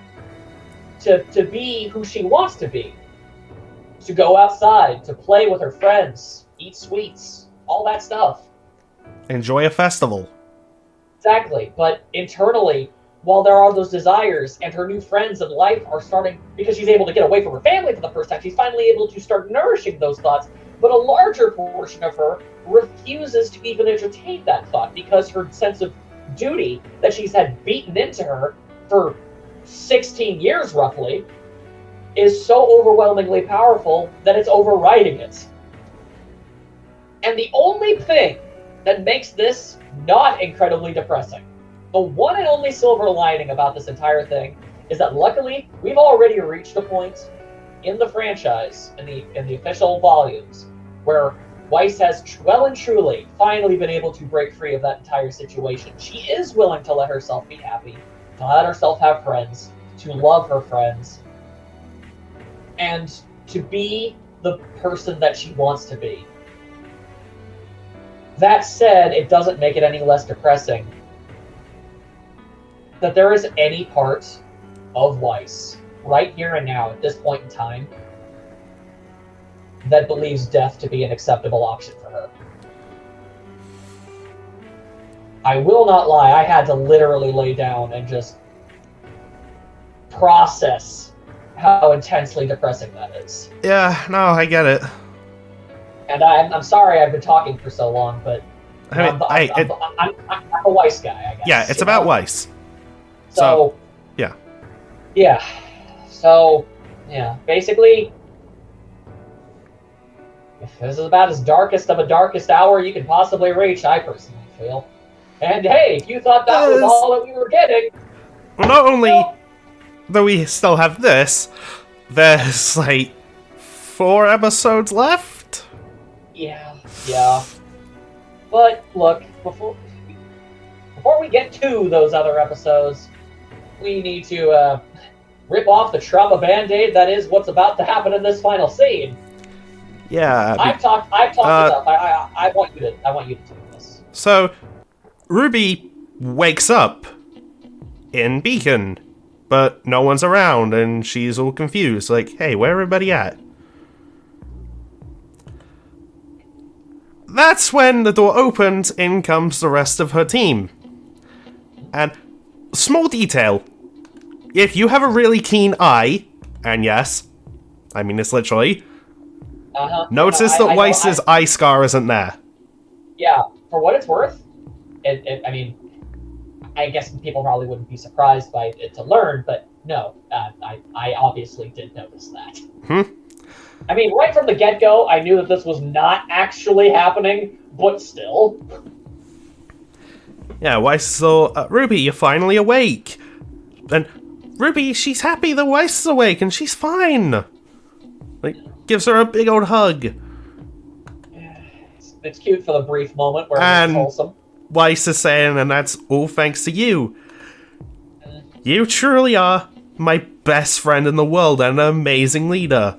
to be who she wants to be. To go outside, to play with her friends, eat sweets, all that stuff. Enjoy a festival. Exactly, but internally, while there are those desires and her new friends in life are starting, because she's able to get away from her family for the first time, she's finally able to start nourishing those thoughts, but a larger portion of her refuses to even entertain that thought because her sense of duty that she's had beaten into her for 16 years roughly is so overwhelmingly powerful that it's overriding it. And the only thing that makes this not incredibly depressing, the one and only silver lining about this entire thing, is that luckily we've already reached a point in the franchise, in the official volumes, where Weiss has well and truly finally been able to break free of that entire situation. She is willing to let herself be happy, to let herself have friends, to love her friends, and to be the person that she wants to be. That said, it doesn't make it any less depressing that there is any part of Weiss, right here and now, at this point in time, that believes death to be an acceptable option for her. I will not lie, I had to literally lay down and just process how intensely depressing that is. Yeah, no, I get it. And I'm sorry I've been talking for so long, but I mean, I'm a Weiss guy, I guess. Yeah, it's about Weiss. So, Yeah. Yeah. So, yeah, basically, if this is about as darkest of a darkest hour you can possibly reach, I personally feel. And hey, if you thought that was all that we were getting, well, not only do we still have this, there's like 4 episodes left. Yeah. But look, before we get to those other episodes, we need to rip off the trauma band-aid that is what's about to happen in this final scene. Yeah. I've talked enough. I want you to do this. So, RWBY wakes up in Beacon, but no one's around, and she's all confused. Like, hey, where everybody at? That's when the door opens, in comes the rest of her team. And, small detail, if you have a really keen eye, and yes, I mean this literally, notice that Weiss's eye scar isn't there. Yeah, for what it's worth, I mean, I guess people probably wouldn't be surprised by it to learn, but no, I obviously did notice that. I mean, right from the get-go, I knew that this was not actually happening, but still. Yeah, Weiss saw, RWBY, you're finally awake. And RWBY, she's happy that Weiss is awake, and she's fine. Like, gives her a big old hug. It's cute for the brief moment where it's wholesome. Weiss is saying, and that's all thanks to you. You truly are my best friend in the world and an amazing leader.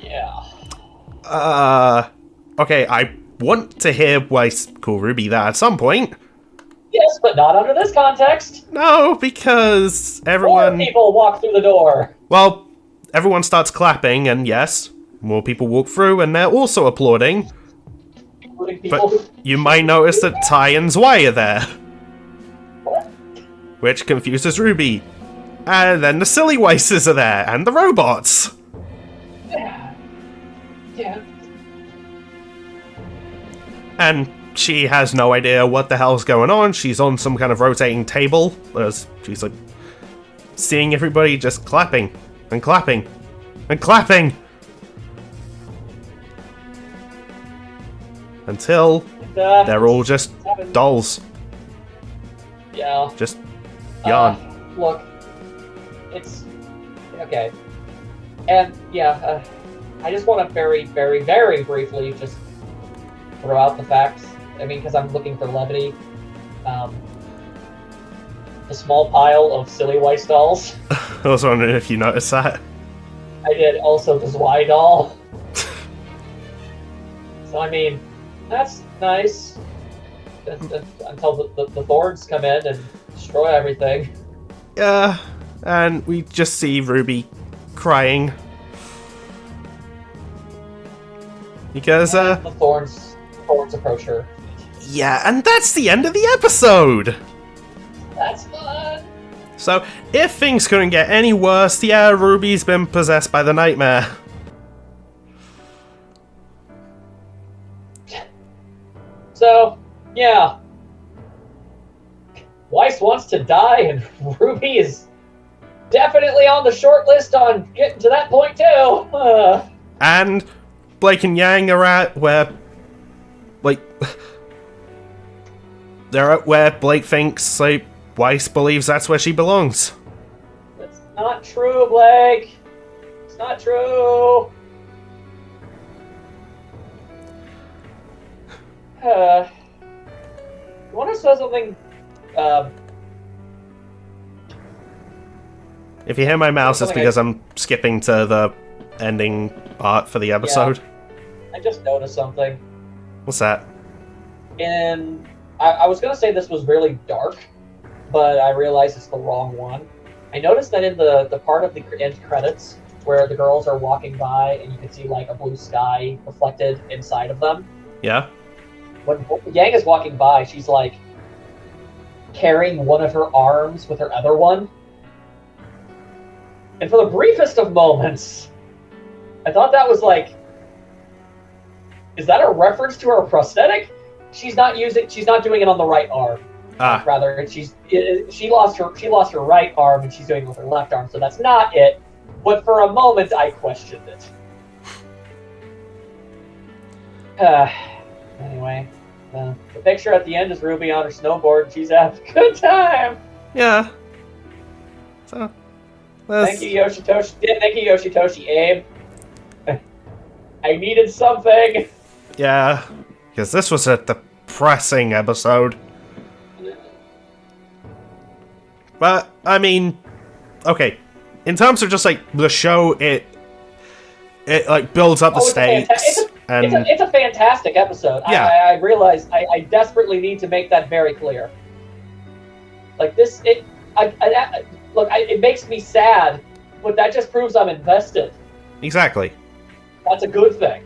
Yeah. Okay, I want to hear Weiss call RWBY that at some point. Yes, but not under this context. No, because everyone... More people walk through the door. Well, everyone starts clapping, and yes, more people walk through, and they're also applauding. But you might notice that Ty and Zwei are there. What? Which confuses RWBY. And then the silly Weisses are there, and the robots. Yeah. And she has no idea what the hell's going on. She's on some kind of rotating table. She's like seeing everybody just clapping and clapping and clapping. Until they're all just dolls. Yeah. Just yawn. Look, it's okay. And yeah, I just want to very, very, very briefly just throw out the facts. I mean, because I'm looking for levity. The small pile of silly Weiss dolls. I was wondering if you noticed that. I did. Also, the Zwei doll. So, I mean, that's nice. Until the Thorns come in and destroy everything. Yeah, and we just see RWBY crying. Because, the Thorns approach her. Yeah, and that's the end of the episode! That's fun! So, if things couldn't get any worse, yeah, RWBY's been possessed by the nightmare. So, yeah. Weiss wants to die, and RWBY is definitely on the short list on getting to that point, too. And Blake and Yang are at where, like, they're at where Blake thinks, like, Weiss believes that's where she belongs. That's not true, Blake. It's not true. You want to say something? If you hear my mouse, it's because I'm skipping to the ending part for the episode. Yeah, I just noticed something. What's that? And I was going to say this was really dark, but I realized it's the wrong one. I noticed that in the part of the end credits where the girls are walking by and you can see like a blue sky reflected inside of them. Yeah? When Yang is walking by, she's like carrying one of her arms with her other one. And for the briefest of moments, I thought that was like, is that a reference to her prosthetic? She's not doing it on the right arm. Rather, she lost her right arm and she's doing it with her left arm, so that's not it. But for a moment, I questioned it. Anyway, the picture at the end is Ruby on her snowboard, and she's having a good time. Yeah. So. Thank you, Yoshitoshi. Thank you, Yoshitoshi Abe. I needed something. Yeah, because this was a depressing episode. But I mean, okay. In terms of just like the show, it like builds up the stakes. It's a fantastic episode. Yeah. I realize I desperately need to make that very clear. Like this, it makes me sad, but that just proves I'm invested. Exactly. That's a good thing.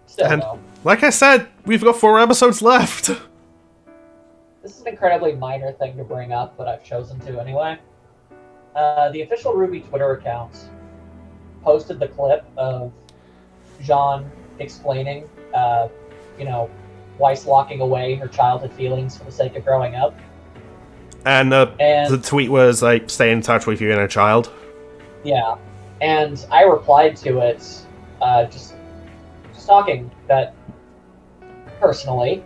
Still, And though, like I said, we've got 4 episodes left. this is an incredibly minor thing to bring up, but I've chosen to anyway. The official RWBY Twitter account posted the clip of Jean explaining, Weiss locking away her childhood feelings for the sake of growing up. And the tweet was like, "Stay in touch with your inner child." Yeah, and I replied to it, just talking that personally,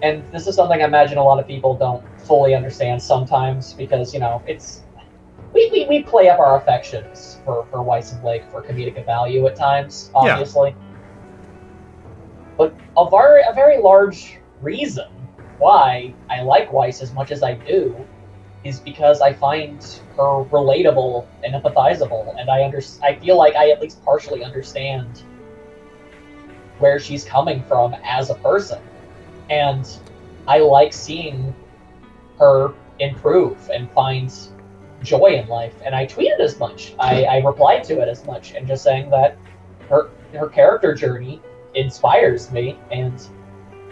and this is something I imagine a lot of people don't fully understand sometimes, because it's we play up our affections for Weiss and Blake for comedic value at times, obviously. Yeah. But a very large reason why I like Weiss as much as I do is because I find her relatable and empathizable, and I feel like I at least partially understand where she's coming from as a person, and I like seeing her improve and find joy in life. And I tweeted as much. I replied to it as much, and just saying that her character journey inspires me, and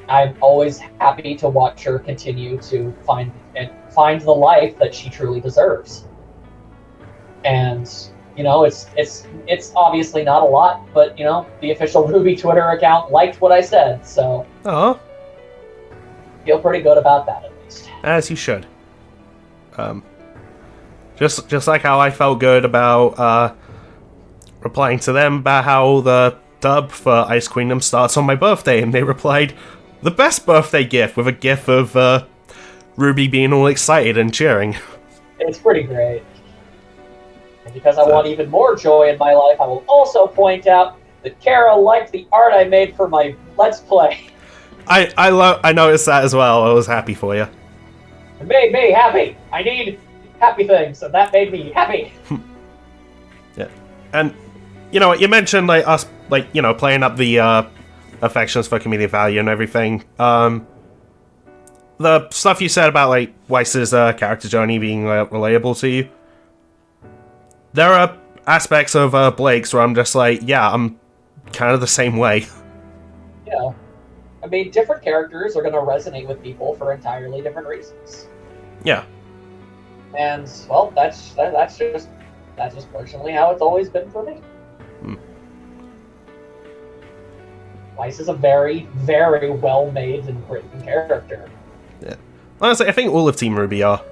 I'm always happy to watch her continue to find the life that she truly deserves. And it's obviously not a lot, but the official RWBY Twitter account liked what I said, so feel pretty good about that, at least. As you should. Just like how I felt good about replying to them about how the dub for Ice Queendom starts on my birthday, and they replied, "The best birthday gift," with a gif of RWBY being all excited and cheering. It's pretty great. And because I want even more joy in my life, I will also point out that Kara liked the art I made for my Let's Play. I noticed that as well. I was happy for you. It made me happy. I need happy things, and that made me happy. Yeah. And you mentioned like us playing up the affections for comedic value and everything. The stuff you said about like Weiss's character journey being relatable to you. There are aspects of Blake's where I'm just like, yeah, I'm kind of the same way. Yeah. I mean, different characters are going to resonate with people for entirely different reasons. Yeah. And well, that's just personally how it's always been for me. Weiss is a very, very well-made and written character. Yeah. Honestly, I think all of Team RWBY are.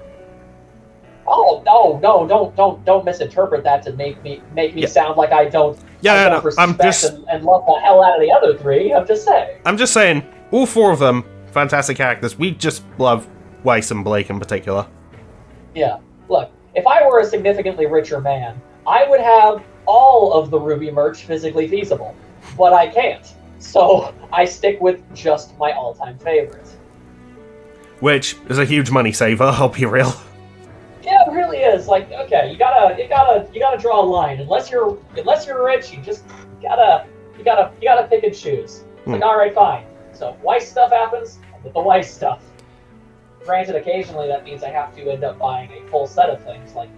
Oh no! Don't misinterpret that to make me sound like I don't. Respect and love the hell out of the other 3. I'm just saying, all 4 of them fantastic characters. We just love Weiss and Blake in particular. Yeah. Look, if I were a significantly richer man, I would have all of the RWBY merch physically feasible, but I can't. So I stick with just my all-time favorite. Which is a huge money saver. I'll be real. Yeah, it really is. Like, okay, you gotta draw a line. Unless you're rich, you gotta pick and choose. It's like, all right, fine. So if Weiss stuff happens, I'll get the Weiss stuff. Granted, occasionally that means I have to end up buying a full set of things, like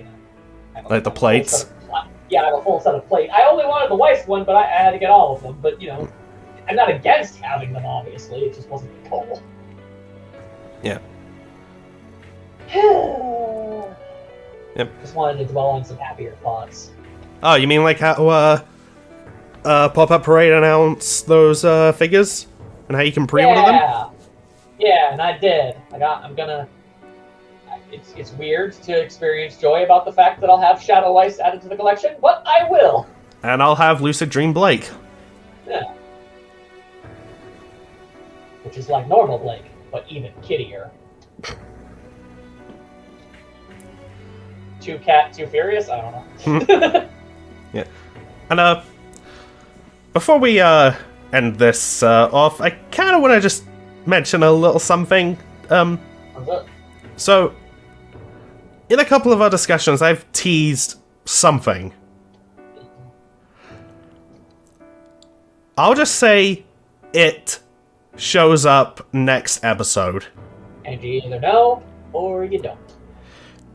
like the plates. I have a full set of plates. I only wanted the Weiss one, but I had to get all of them. But I'm not against having them. Obviously, it just wasn't the goal. Yeah. Yep. Just wanted to dwell on some happier thoughts. Oh, you mean like how pop-up parade announce those figures and how you can pre-order them? Yeah, and I did. I'm gonna. It's weird to experience joy about the fact that I'll have Shadow Ice added to the collection, but I will. And I'll have Lucid Dream Blake. Yeah. Which is like normal Blake, but even kittier. Too furious? I don't know. Yeah. And before we end this off, I kind of want to just mention a little something. What's up? So, in a couple of our discussions, I've teased something. I'll just say it shows up next episode. And you either know or you don't.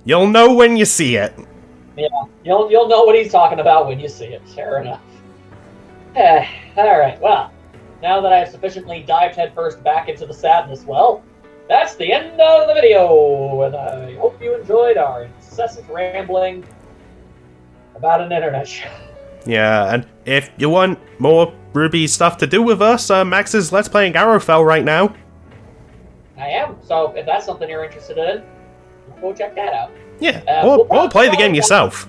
You'll know when you see it. Yeah, you'll know what he's talking about when you see it. Fair enough. Alright, well, now that I have sufficiently dived headfirst back into the sadness, well, that's the end of the video, and I hope you enjoyed our incessant rambling about an internet show. Yeah, and if you want more RWBY stuff to do with us, Max is Let's Playing Arrowfell right now. I am, so if that's something you're interested in, go check that out. Yeah, or play the game yourself.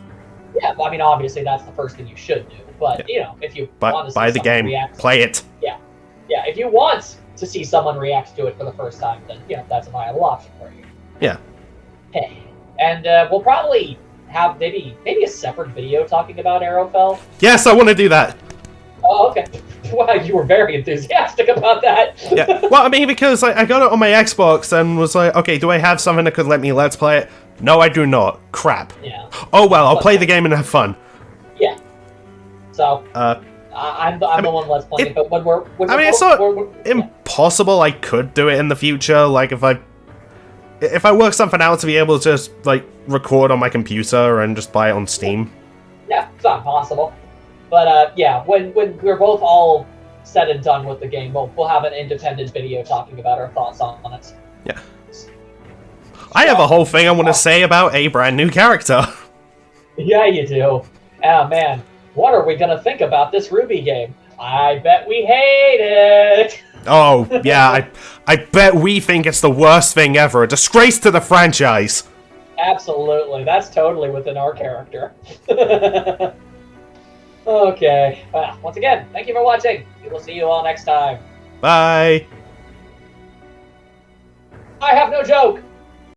Yeah, well, I mean, obviously that's the first thing you should do, but, you know, if you want to buy the game, play it. Yeah, if you want to see someone react to it for the first time, then, you know, that's a viable option for you. Yeah. Hey, and we'll probably have maybe a separate video talking about Arrowfell. Yes, I want to do that. Oh, okay. Wow, you were very enthusiastic about that. Yeah, well, I mean, because I got it on my Xbox and was like, okay, do I have something that could let me Let's Play it? No, I do not. Crap. Yeah. Oh, well, I'll play the game and have fun. Yeah. So, I'm the one Let's Playing it, but when we're it's not impossible I could do it in the future, like, if I work something out to be able to just, like, record on my computer and just buy it on Steam. Yeah, it's not impossible. But, yeah, when we're both all said and done with the game, we'll have an independent video talking about our thoughts on it. Yeah. I have a whole thing I want to say about a brand new character. Yeah, you do. Oh, man. What are we going to think about this RWBY game? I bet we hate it! Oh, yeah, I bet we think it's the worst thing ever. A disgrace to the franchise. Absolutely. That's totally within our character. Okay. Well, once again, thank you for watching. We will see you all next time. Bye. I have no joke!